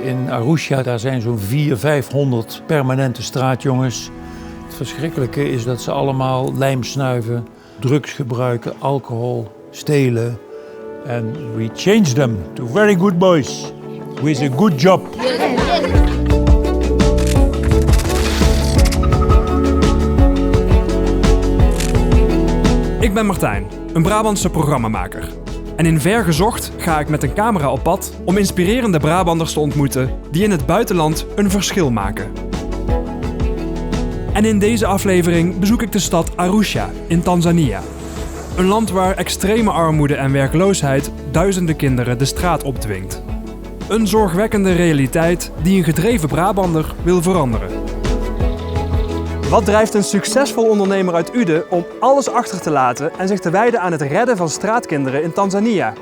In Arusha daar zijn zo'n 400-500 permanente straatjongens. Het verschrikkelijke is dat ze allemaal lijm snuiven, drugs gebruiken, alcohol, stelen. En we change them to very good boys with a good job. Ik ben Martijn, een Brabantse programmamaker. En in Vergezocht ga ik met een camera op pad om inspirerende Brabanders te ontmoeten die in het buitenland een verschil maken. En in deze aflevering bezoek ik de stad Arusha in Tanzania. Een land waar extreme armoede en werkloosheid duizenden kinderen de straat opdwingt. Een zorgwekkende realiteit die een gedreven Brabander wil veranderen. Wat drijft een succesvol ondernemer uit Uden om alles achter te laten en zich te wijden aan het redden van straatkinderen in Tanzania?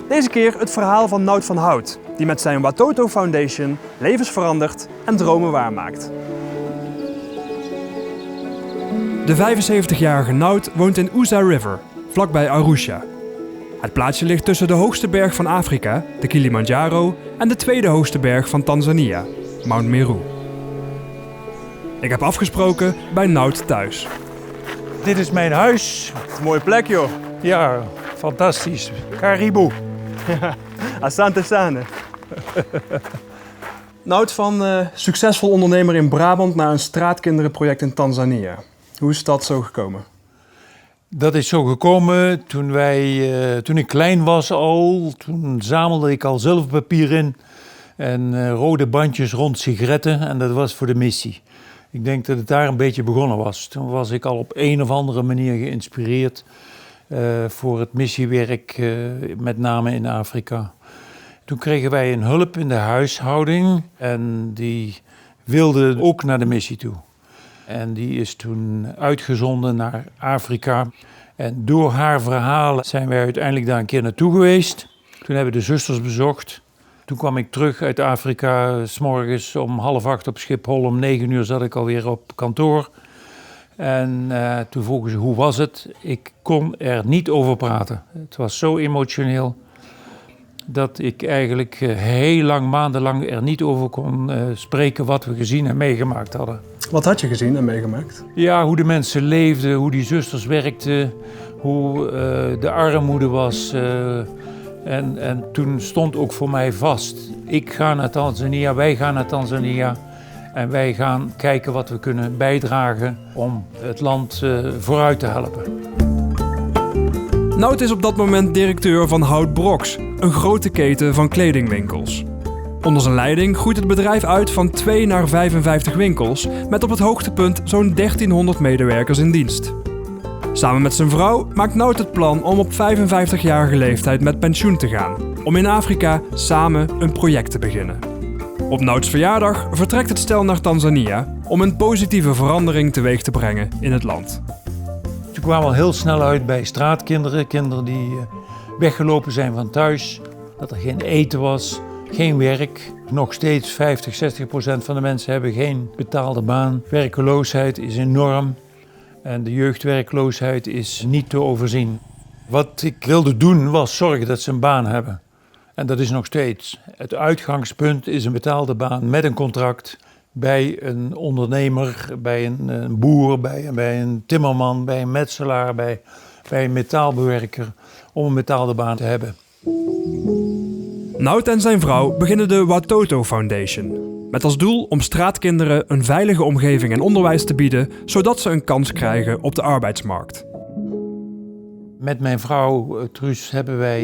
Deze keer het verhaal van Nout van Hout, die met zijn Watoto Foundation levens verandert en dromen waarmaakt. De 75-jarige Nout woont in Uza River, vlakbij Arusha. Het plaatsje ligt tussen de hoogste berg van Afrika, de Kilimanjaro, en de tweede hoogste berg van Tanzania, Mount Meru. Ik heb afgesproken bij Nout thuis. Dit is mijn huis. Het is een mooie plek, joh. Ja, fantastisch. Karibu. Asante Sane. Nout, van succesvol ondernemer in Brabant naar een straatkinderenproject in Tanzania. Hoe is dat zo gekomen? Dat is zo gekomen toen ik klein was al. Toen zamelde ik al zelf papier in en rode bandjes rond sigaretten en dat was voor de missie. Ik denk dat het daar een beetje begonnen was. Toen was ik al op een of andere manier geïnspireerd voor het missiewerk, met name in Afrika. Toen kregen wij een hulp in de huishouding en die wilde ook naar de missie toe. En die is toen uitgezonden naar Afrika. En door haar verhalen zijn wij uiteindelijk daar een keer naartoe geweest. Toen hebben we de zusters bezocht. Toen kwam ik terug uit Afrika, 's morgens om 7:30 op Schiphol. Om 9:00 zat ik alweer op kantoor. En toen vroegen ze, hoe was het? Ik kon er niet over praten. Het was zo emotioneel dat ik eigenlijk heel lang, maandenlang er niet over kon spreken wat we gezien en meegemaakt hadden. Wat had je gezien en meegemaakt? Ja, hoe de mensen leefden, hoe die zusters werkten, hoe de armoede was. En toen stond ook voor mij vast, ik ga naar Tanzania, wij gaan naar Tanzania. En wij gaan kijken wat we kunnen bijdragen om het land vooruit te helpen. Nout is op dat moment directeur van Hout Brox, een grote keten van kledingwinkels. Onder zijn leiding groeit het bedrijf uit van 2 naar 55 winkels, met op het hoogtepunt zo'n 1300 medewerkers in dienst. Samen met zijn vrouw maakt Nout het plan om op 55-jarige leeftijd met pensioen te gaan, om in Afrika samen een project te beginnen. Op Nouts verjaardag vertrekt het stel naar Tanzania om een positieve verandering teweeg te brengen in het land. Toen kwamen we al heel snel uit bij straatkinderen, kinderen die weggelopen zijn van thuis, dat er geen eten was, geen werk. Nog steeds 50-60% van de mensen hebben geen betaalde baan. Werkeloosheid is enorm en de jeugdwerkloosheid is niet te overzien. Wat ik wilde doen was zorgen dat ze een baan hebben. En dat is nog steeds. Het uitgangspunt is een betaalde baan met een contract bij een ondernemer, bij een boer, bij een timmerman, bij een metselaar, bij een metaalbewerker, om een betaalde baan te hebben. Nout en zijn vrouw beginnen de Watoto Foundation, met als doel om straatkinderen een veilige omgeving en onderwijs te bieden, zodat ze een kans krijgen op de arbeidsmarkt. Met mijn vrouw Truus hebben wij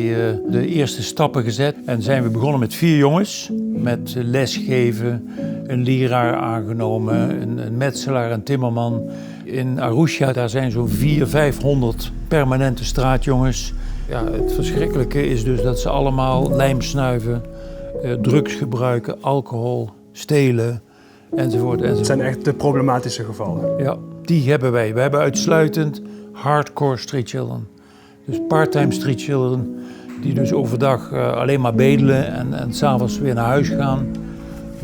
de eerste stappen gezet en zijn we begonnen met 4 jongens. Met lesgeven, een leraar aangenomen, een metselaar, een timmerman. In Arusha daar zijn zo'n 400-500 permanente straatjongens. Ja, het verschrikkelijke is dus dat ze allemaal lijm snuiven, drugs gebruiken, alcohol, stelen enzovoort. Het zijn echt de problematische gevallen. Ja, die hebben wij. We hebben uitsluitend hardcore street children. Dus part-time street children die dus overdag alleen maar bedelen en 's avonds weer naar huis gaan.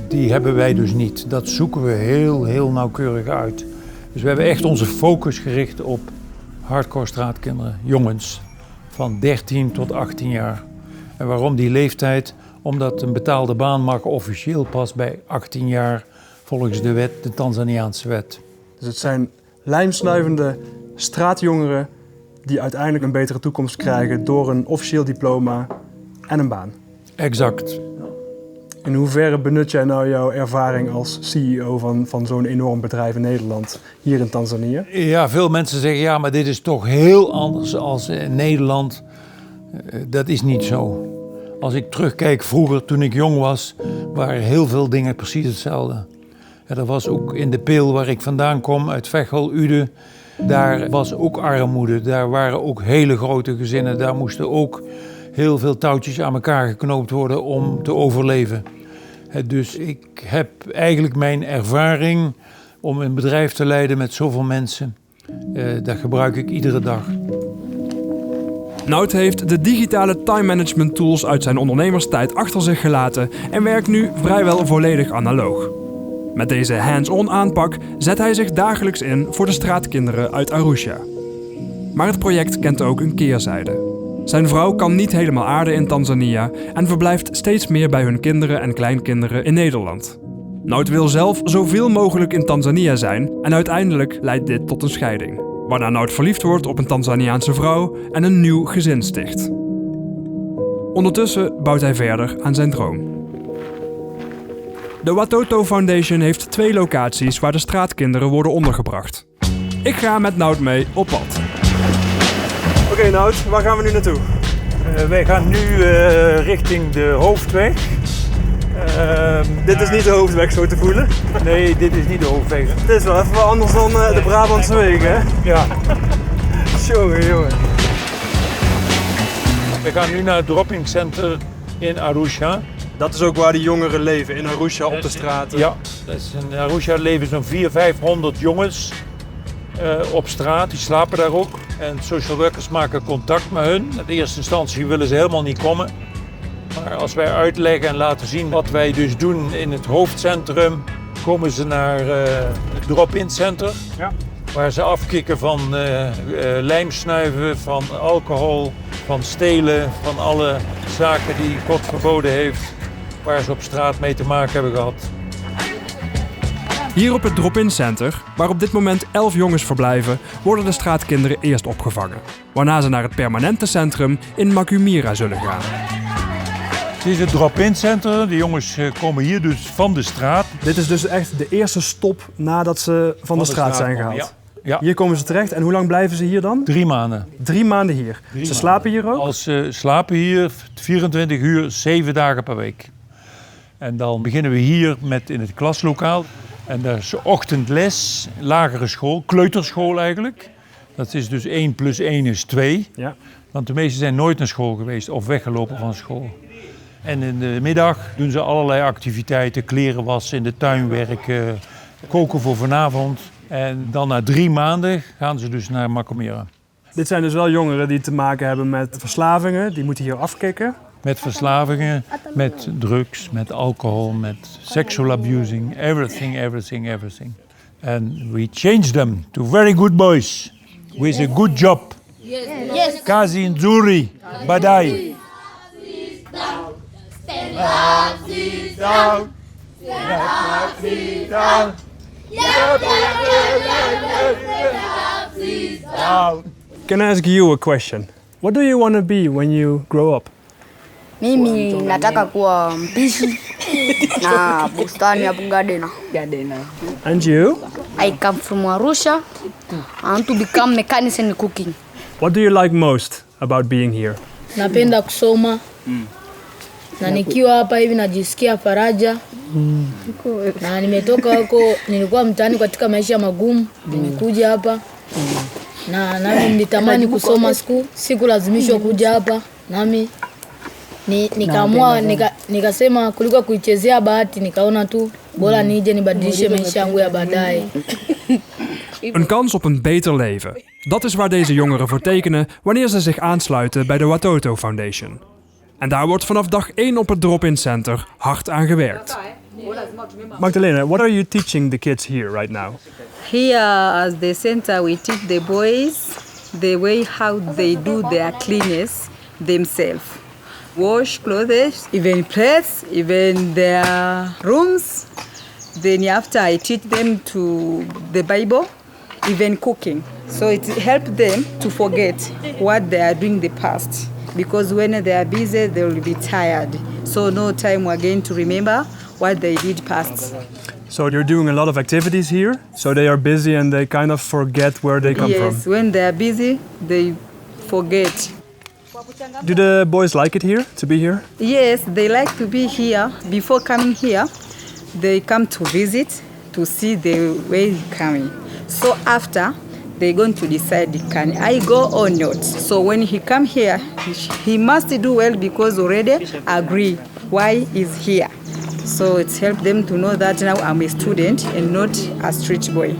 Die hebben wij dus niet. Dat zoeken we heel nauwkeurig uit. Dus we hebben echt onze focus gericht op hardcore straatkinderen, jongens van 13 tot 18 jaar. En En waarom die leeftijd? Omdat een betaalde baan mag officieel pas bij 18 jaar volgens de wet, de Tanzaniaanse wet. Dus het zijn lijmsnuivende straatjongeren die uiteindelijk een betere toekomst krijgen door een officieel diploma en een baan. Exact. In hoeverre benut jij nou jouw ervaring als CEO van zo'n enorm bedrijf in Nederland, hier in Tanzania? Ja, veel mensen zeggen ja, maar dit is toch heel anders als in Nederland. Dat is niet zo. Als ik terugkijk vroeger, toen ik jong was, waren heel veel dingen precies hetzelfde. Ja, dat was ook in de Peel waar ik vandaan kom, uit Veghel, Uden. Daar was ook armoede, daar waren ook hele grote gezinnen. Daar moesten ook heel veel touwtjes aan elkaar geknoopt worden om te overleven. Dus ik heb eigenlijk mijn ervaring om een bedrijf te leiden met zoveel mensen. Dat gebruik ik iedere dag. Nout heeft de digitale time management tools uit zijn ondernemerstijd achter zich gelaten en werkt nu vrijwel volledig analoog. Met deze hands-on aanpak zet hij zich dagelijks in voor de straatkinderen uit Arusha. Maar het project kent ook een keerzijde. Zijn vrouw kan niet helemaal aarden in Tanzania en verblijft steeds meer bij hun kinderen en kleinkinderen in Nederland. Nout wil zelf zoveel mogelijk in Tanzania zijn en uiteindelijk leidt dit tot een scheiding. Waarna Nout verliefd wordt op een Tanzaniaanse vrouw en een nieuw gezin sticht. Ondertussen bouwt hij verder aan zijn droom. De Watoto Foundation heeft 2 locaties waar de straatkinderen worden ondergebracht. Ik ga met Nout mee op pad. Oké, Nout, waar gaan we nu naartoe? Wij gaan nu richting de hoofdweg. Dit is niet de hoofdweg zo te voelen. Nee, dit is niet de hoofdweg. Het is wel even wat anders dan de Brabantse weg, hè? Ja. Jongen. We gaan nu naar het dropping center in Arusha. Dat is ook waar die jongeren leven, in Arusha op de straten. Ja, in Arusha leven zo'n 400-500 jongens op straat. Die slapen daar ook. En social workers maken contact met hun. In de eerste instantie willen ze helemaal niet komen. Maar als wij uitleggen en laten zien wat wij dus doen in het hoofdcentrum, komen ze naar het drop-in center. Ja. Waar ze afkicken van lijmsnuiven, van alcohol, van stelen, van alle zaken die God verboden heeft, waar ze op straat mee te maken hebben gehad. Hier op het drop-in center, waar op dit moment 11 jongens verblijven, worden de straatkinderen eerst opgevangen. Waarna ze naar het permanente centrum in Makumira zullen gaan. Het is het drop-in center. De jongens komen hier dus van de straat. Dit is dus echt de eerste stop nadat ze van de straat zijn gehaald. Ja. Ja. Hier komen ze terecht. En hoe lang blijven ze hier dan? 3 maanden. 3 maanden hier. Ze slapen hier ook? Ze slapen hier 24 uur, 7 dagen per week. En dan beginnen we hier met in het klaslokaal. En dat is ochtendles, lagere school, kleuterschool eigenlijk. Dat is dus 1 + 1 is 2. Ja. Want de meesten zijn nooit naar school geweest of weggelopen van school. En in de middag doen ze allerlei activiteiten, kleren wassen, in de tuin werken, koken voor vanavond. En dan na 3 maanden gaan ze dus naar Makumira. Dit zijn dus wel jongeren die te maken hebben met verslavingen, die moeten hier afkicken. Met verslavingen, met drugs, met alcohol, met sexual abusing, everything. And we change them to very good boys with a good job. Yes. Kazi Nzuri, Badai. Can I ask you a question? What do you want to be when you grow up? Mimi nataka kuwa mpishi na bustani hapo gardener. And you? I come from Arusha. I want to become mechanic and cooking. What do you like most about being here? Napenda kusoma. Na nikiwa hapa hivi najisikia faraja. Na nimetoka huko, nilikuwa mtaani katika maisha magumu, nimekuja hapa. Na nami nilitamani kusoma siku lazimishwa kuja hapa. Nami nikaamua nikasema kuliko kuichezea bahati, nikaona tu bora nije nibadilishe maisha yangu ya baadaye. Een kans op een beter leven. Dat is waar deze jongeren voor tekenen wanneer ze zich aansluiten bij de Watoto Foundation. En daar wordt vanaf dag 1 op het drop-in center hard aan gewerkt. Magdalena, what are you teaching the kids here right now? Here at the center we teach the boys the way how they do their cleanliness themselves. wash clothes, even plates, even their rooms. Then after I teach them to the Bible, even cooking. So it helps them to forget what they are doing in the past. Because when they are busy, they will be tired. So no time again to remember what they did past. So you're doing a lot of activities here, so they are busy and they kind of forget where they come from. Yes, when they are busy, they forget. Do the boys like it here, to be here? Yes, they like to be here. Before coming here, they come to visit to see the way coming. So after, they're going to decide, can I go or not? So when he come here, he must do well because already agree why he's here. So it's helped them to know that now I'm a student and not a street boy.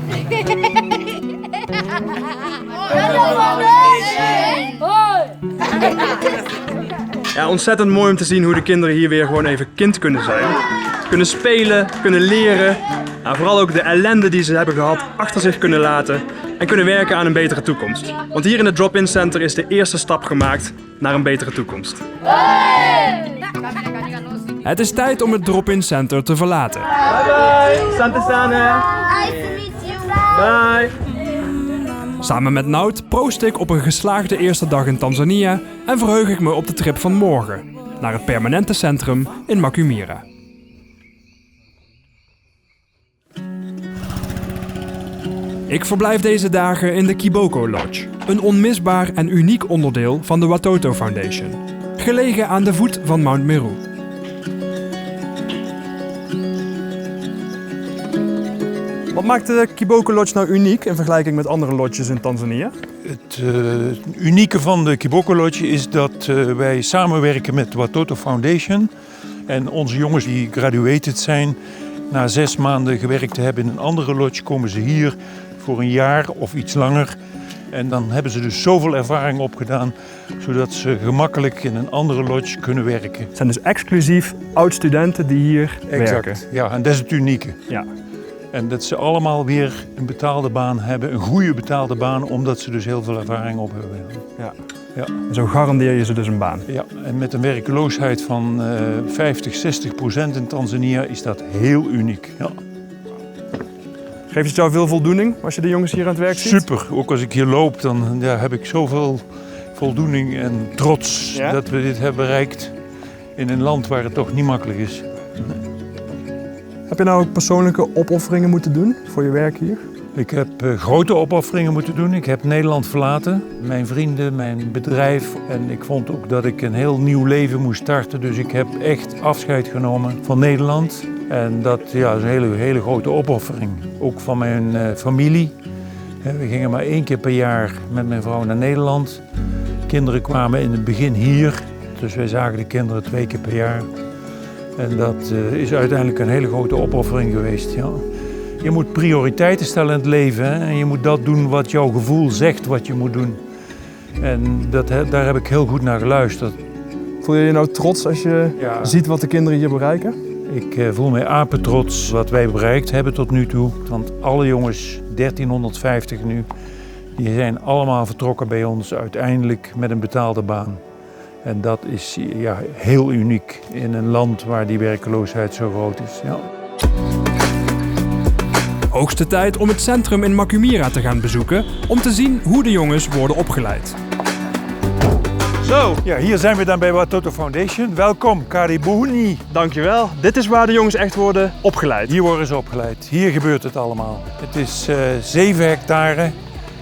Ja, ontzettend mooi om te zien hoe de kinderen hier weer gewoon even kind kunnen zijn. Kunnen spelen, kunnen leren. Nou, vooral ook de ellende die ze hebben gehad achter zich kunnen laten. En kunnen werken aan een betere toekomst. Want hier in het Drop-In Center is de eerste stap gemaakt naar een betere toekomst. Het is tijd om het Drop-In Center te verlaten. Bye bye, Sante Sana. Nice to meet you. Bye. Samen met Nout proost ik op een geslaagde eerste dag in Tanzania en verheug ik me op de trip van morgen naar het permanente centrum in Makumira. Ik verblijf deze dagen in de Kiboko Lodge, een onmisbaar en uniek onderdeel van de Watoto Foundation, gelegen aan de voet van Mount Meru. Wat maakt de Kiboko Lodge nou uniek in vergelijking met andere lodges in Tanzania? Het unieke van de Kiboko Lodge is dat wij samenwerken met de Watoto Foundation. En onze jongens die graduated zijn, na 6 maanden gewerkt te hebben in een andere lodge, komen ze hier voor een jaar of iets langer. En dan hebben ze dus zoveel ervaring opgedaan, zodat ze gemakkelijk in een andere lodge kunnen werken. Het zijn dus exclusief oud-studenten die hier werken. Exact, ja, en dat is het unieke. Ja. En dat ze allemaal weer een betaalde baan hebben, een goede betaalde baan, omdat ze dus heel veel ervaring op hebben. Ja. Ja. En zo garandeer je ze dus een baan. Ja, en met een werkloosheid van 50-60% in Tanzania is dat heel uniek. Ja. Geeft het jou veel voldoening als je de jongens hier aan het werk ziet? Super, ook als ik hier loop, dan heb ik zoveel voldoening en trots dat we dit hebben bereikt in een land waar het toch niet makkelijk is. Heb je nou ook persoonlijke opofferingen moeten doen voor je werk hier? Ik heb grote opofferingen moeten doen. Ik heb Nederland verlaten, mijn vrienden, mijn bedrijf. En ik vond ook dat ik een heel nieuw leven moest starten. Dus ik heb echt afscheid genomen van Nederland. En dat is een hele grote opoffering. Ook van mijn familie. We gingen maar 1 keer per jaar met mijn vrouw naar Nederland. Kinderen kwamen in het begin hier. Dus wij zagen de kinderen 2 keer per jaar. En dat is uiteindelijk een hele grote opoffering geweest. Ja. Je moet prioriteiten stellen in het leven. Hè? En je moet dat doen wat jouw gevoel zegt wat je moet doen. En daar heb ik heel goed naar geluisterd. Voel je je nou trots als je ziet wat de kinderen hier bereiken? Ik voel mij apetrots wat wij bereikt hebben tot nu toe. Want alle jongens, 1350 nu, die zijn allemaal vertrokken bij ons uiteindelijk met een betaalde baan. En dat is heel uniek in een land waar die werkloosheid zo groot is. Ja. Hoogste tijd om het centrum in Makumira te gaan bezoeken om te zien hoe de jongens worden opgeleid. Zo, ja, hier zijn we dan bij Watoto Foundation. Welkom, Karibuni. Dankjewel. Dit is waar de jongens echt worden opgeleid. Hier worden ze opgeleid. Hier gebeurt het allemaal. Het is 7 hectare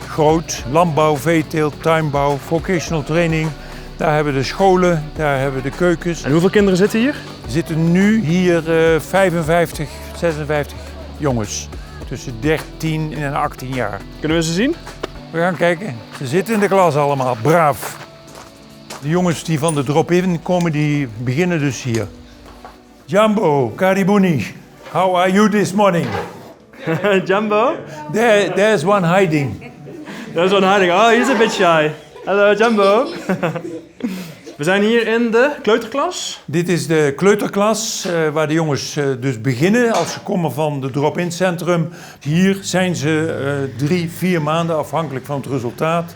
groot. Landbouw, veeteelt, tuinbouw, vocational training. Daar hebben we de scholen, daar hebben we de keukens. En hoeveel kinderen zitten hier? Er zitten nu hier 55, 56 jongens. Tussen 13 en 18 jaar. Kunnen we ze zien? We gaan kijken. Ze zitten in de klas allemaal, braaf. De jongens die van de drop-in komen, die beginnen dus hier. Jumbo, Karibuni, how are you this morning? Jumbo? There's one hiding. There's one hiding. Oh, he's a bit shy. Hallo Jumbo. We zijn hier in de kleuterklas. Dit is de kleuterklas waar de jongens dus beginnen als ze komen van de drop-in centrum. Hier zijn ze 3-4 maanden afhankelijk van het resultaat.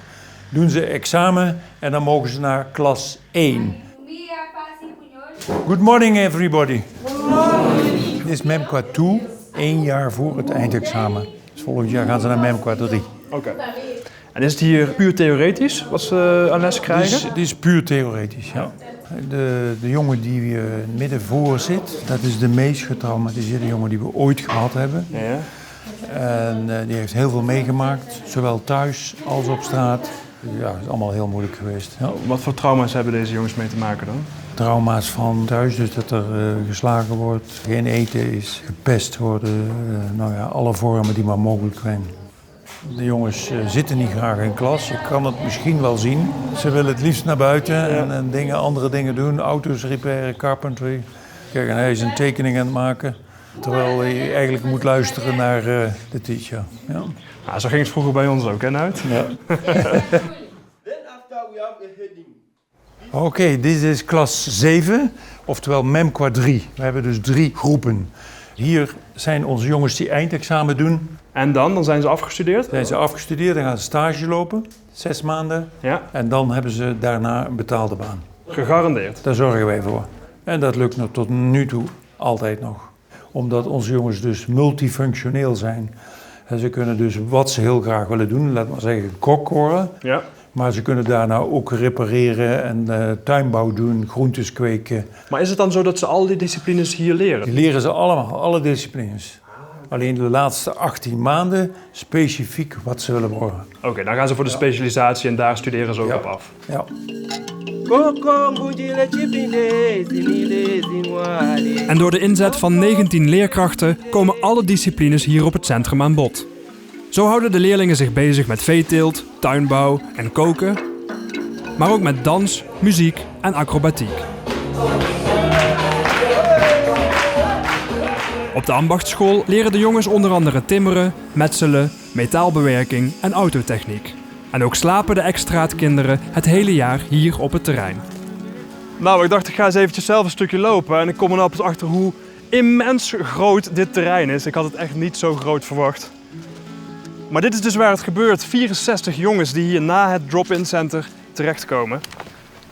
Doen ze examen en dan mogen ze naar klas 1. Good morning everybody. Dit is MEMQA 2, 1 jaar voor het eindexamen. Dus volgend jaar gaan ze naar MEMQA 3. Oké. En is het hier puur theoretisch wat ze aan les krijgen? Dit is puur theoretisch, ja. De jongen die midden voor zit, dat is de meest getraumatiseerde jongen die we ooit gehad hebben. Ja. En die heeft heel veel meegemaakt, zowel thuis als op straat. Ja, het is allemaal heel moeilijk geweest. Ja. Wat voor trauma's hebben deze jongens mee te maken dan? Trauma's van thuis, dus dat er geslagen wordt, geen eten is, gepest worden. Alle vormen die maar mogelijk zijn. De jongens zitten niet graag in klas, je kan het misschien wel zien. Ze willen het liefst naar buiten en andere dingen doen. Auto's repareren, carpentry. Kijk, en hij is een tekening aan het maken. Terwijl hij eigenlijk moet luisteren naar de teacher. Ja. Nou, zo ging het vroeger bij ons ook, hè, Nout? Ja. Oké, dit is klas 7, oftewel MEMQA 3. We hebben dus 3 groepen. Hier zijn onze jongens die eindexamen doen. En dan zijn ze afgestudeerd? Zijn ze afgestudeerd, dan gaan ze stage lopen, 6 maanden. Ja. En dan hebben ze daarna een betaalde baan. Gegarandeerd? Daar zorgen wij voor. En dat lukt nog tot nu toe altijd nog. Omdat onze jongens dus multifunctioneel zijn. En ze kunnen dus wat ze heel graag willen doen, laat maar zeggen kok worden. Ja. Maar ze kunnen daarna ook repareren en tuinbouw doen, groentes kweken. Maar is het dan zo dat ze al die disciplines hier leren? Die leren ze allemaal, alle disciplines. Alleen de laatste 18 maanden specifiek wat ze willen worden. Oké, dan gaan ze voor de specialisatie en daar studeren ze ook op af. Ja. En door de inzet van 19 leerkrachten komen alle disciplines hier op het centrum aan bod. Zo houden de leerlingen zich bezig met veeteelt, tuinbouw en koken, maar ook met dans, muziek en acrobatiek. Op de ambachtschool leren de jongens onder andere timmeren, metselen, metaalbewerking en autotechniek. En ook slapen de ex-straatkinderen het hele jaar hier op het terrein. Nou, ik dacht ik ga eens eventjes zelf een stukje lopen en ik kom er nou pas achter hoe immens groot dit terrein is. Ik had het echt niet zo groot verwacht. Maar dit is dus waar het gebeurt. 64 jongens die hier na het drop-in center terechtkomen.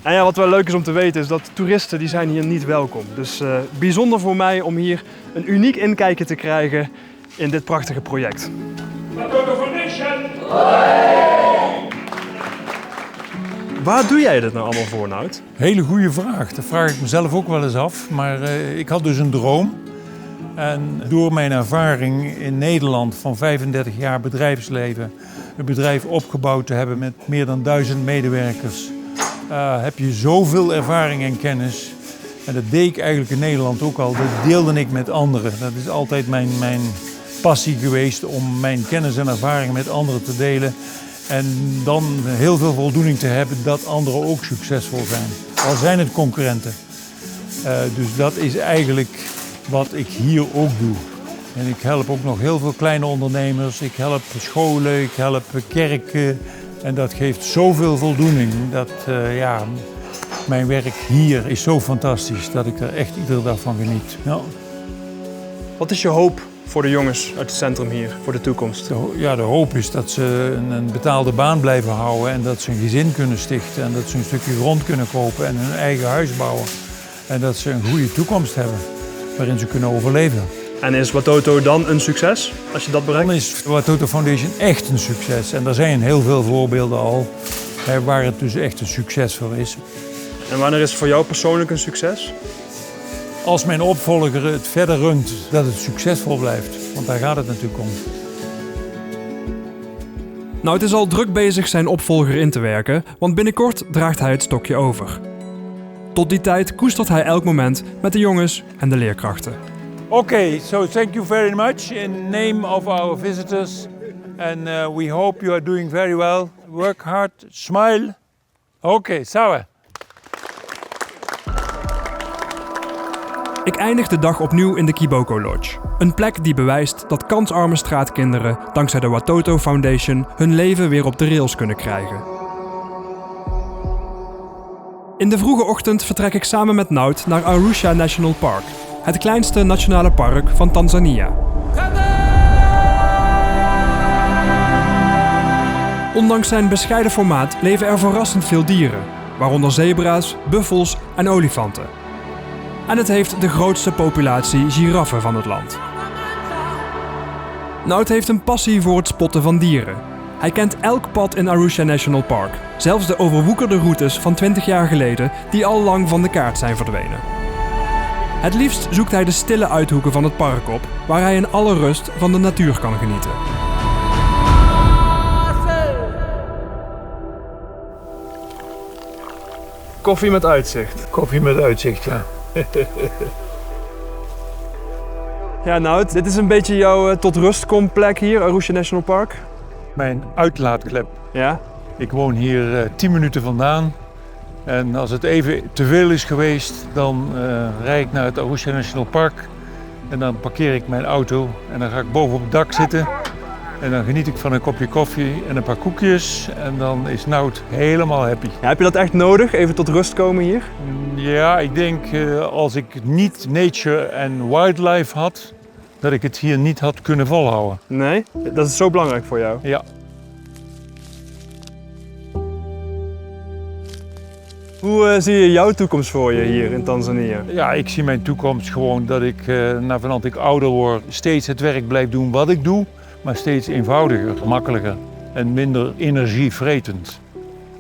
En ja, wat wel leuk is om te weten is dat toeristen die zijn hier niet welkom. Dus bijzonder voor mij om hier een uniek inkijkje te krijgen in dit prachtige project. Waar doe jij dit nou allemaal voor, Nout? Hele goede vraag. Dat vraag ik mezelf ook wel eens af. Maar ik had dus een droom. En door mijn ervaring in Nederland van 35 jaar bedrijfsleven, een bedrijf opgebouwd te hebben met meer dan 1000 medewerkers, heb je zoveel ervaring en kennis. En dat deed ik eigenlijk in Nederland ook al. Dat deelde ik met anderen. Dat is altijd mijn passie geweest om mijn kennis en ervaring met anderen te delen. En dan heel veel voldoening te hebben dat anderen ook succesvol zijn. Al zijn het concurrenten. Dus dat is eigenlijk wat ik hier ook doe. En ik help ook nog heel veel kleine ondernemers. Ik help scholen, ik help kerken. En dat geeft zoveel voldoening. Dat mijn werk hier is zo fantastisch dat ik er echt iedere dag van geniet. Ja. Wat is je hoop voor de jongens uit het centrum hier, voor de toekomst? De hoop is dat ze een betaalde baan blijven houden en dat ze een gezin kunnen stichten en dat ze een stukje grond kunnen kopen en hun eigen huis bouwen. En dat ze een goede toekomst hebben waarin ze kunnen overleven. En is Watoto dan een succes, als je dat bereikt? Dan is Watoto Foundation echt een succes. En er zijn heel veel voorbeelden al waar het dus echt een succes voor is. En wanneer is het voor jou persoonlijk een succes? Als mijn opvolger het verder runt, dat het succesvol blijft. Want daar gaat het natuurlijk om. Nou, het is al druk bezig zijn opvolger in te werken, want binnenkort draagt hij het stokje over. Tot die tijd koestert hij elk moment met de jongens en de leerkrachten. Okay, so thank you very much in name of our visitors. And we hope you are doing very well. Work hard, smile. Okay, sawa. Ik eindig de dag opnieuw in de Kiboko Lodge. Een plek die bewijst dat kansarme straatkinderen dankzij de Watoto Foundation hun leven weer op de rails kunnen krijgen. In de vroege ochtend vertrek ik samen met Nout naar Arusha National Park, het kleinste nationale park van Tanzania. Ondanks zijn bescheiden formaat leven er verrassend veel dieren, waaronder zebra's, buffels en olifanten. En het heeft de grootste populatie giraffen van het land. Nout heeft een passie voor het spotten van dieren. Hij kent elk pad in Arusha National Park. Zelfs de overwoekerde routes van 20 jaar geleden die al lang van de kaart zijn verdwenen. Het liefst zoekt hij de stille uithoeken van het park op, waar hij in alle rust van de natuur kan genieten. Koffie met uitzicht. Koffie met uitzicht, ja. Ja, Nout, dit is een beetje jouw tot rust komplek hier, Arusha National Park. Mijn uitlaatklep. Ja? Ik woon hier 10 minuten vandaan. En als het even te veel is geweest, dan rijd ik naar het Arusha National Park. En dan parkeer ik mijn auto en dan ga ik boven op het dak zitten. En dan geniet ik van een kopje koffie en een paar koekjes. En dan is Nout helemaal happy. Ja, heb je dat echt nodig, even tot rust komen hier? Ja, ik denk als ik niet nature en wildlife had, dat ik het hier niet had kunnen volhouden. Nee? Dat is zo belangrijk voor jou? Ja. Hoe zie je jouw toekomst voor je hier in Tanzania? Ja, ik zie mijn toekomst gewoon dat ik, naarmate ik ouder word, steeds het werk blijf doen wat ik doe, maar steeds eenvoudiger, gemakkelijker en minder energievretend.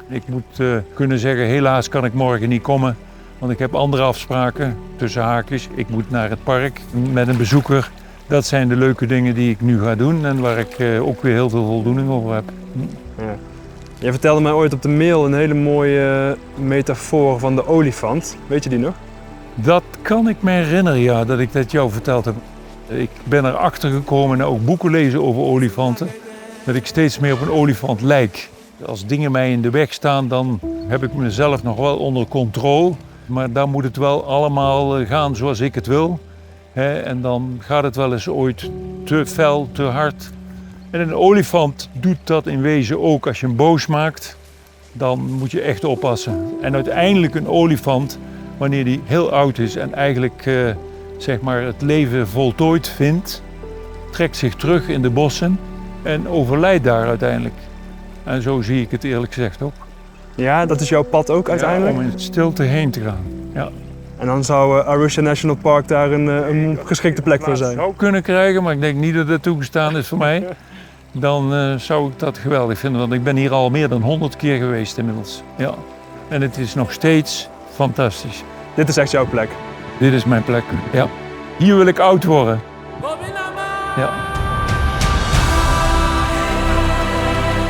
Ik moet kunnen zeggen, helaas kan ik morgen niet komen, want ik heb andere afspraken, tussen haakjes. Ik moet naar het park met een bezoeker. Dat zijn de leuke dingen die ik nu ga doen en waar ik ook weer heel veel voldoening over heb. Ja. Jij vertelde mij ooit op de mail een hele mooie metafoor van de olifant. Weet je die nog? Dat kan ik me herinneren, ja, dat ik dat jou verteld heb. Ik ben erachter gekomen, en ook boeken lezen over olifanten, dat ik steeds meer op een olifant lijk. Als dingen mij in de weg staan, dan heb ik mezelf nog wel onder controle. Maar dan moet het wel allemaal gaan zoals ik het wil. En dan gaat het wel eens ooit te fel, te hard. En een olifant doet dat in wezen ook. Als je hem boos maakt, dan moet je echt oppassen. En uiteindelijk een olifant, wanneer die heel oud is en eigenlijk zeg maar het leven voltooid vindt, trekt zich terug in de bossen en overlijdt daar uiteindelijk. En zo zie ik het eerlijk gezegd ook. Ja, dat is jouw pad ook uiteindelijk? Ja, om in stilte heen te gaan. Ja. En dan zou Arusha National Park daar een geschikte plek voor zijn? Zou kunnen krijgen, maar ik denk niet dat het toegestaan is voor mij. Dan zou ik dat geweldig vinden, want ik ben hier al meer dan 100 keer geweest inmiddels. Ja. En het is nog steeds fantastisch. Dit is echt jouw plek? Dit is mijn plek, ja. Hier wil ik oud worden. Ja.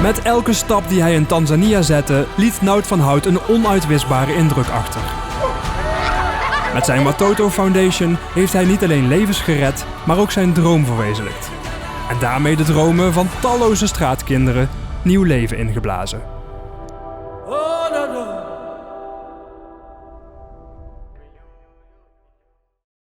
Met elke stap die hij in Tanzania zette, liet Nout van Hout een onuitwisbare indruk achter. Met zijn Watoto Foundation heeft hij niet alleen levens gered, maar ook zijn droom verwezenlijkt. En daarmee de dromen van talloze straatkinderen nieuw leven ingeblazen.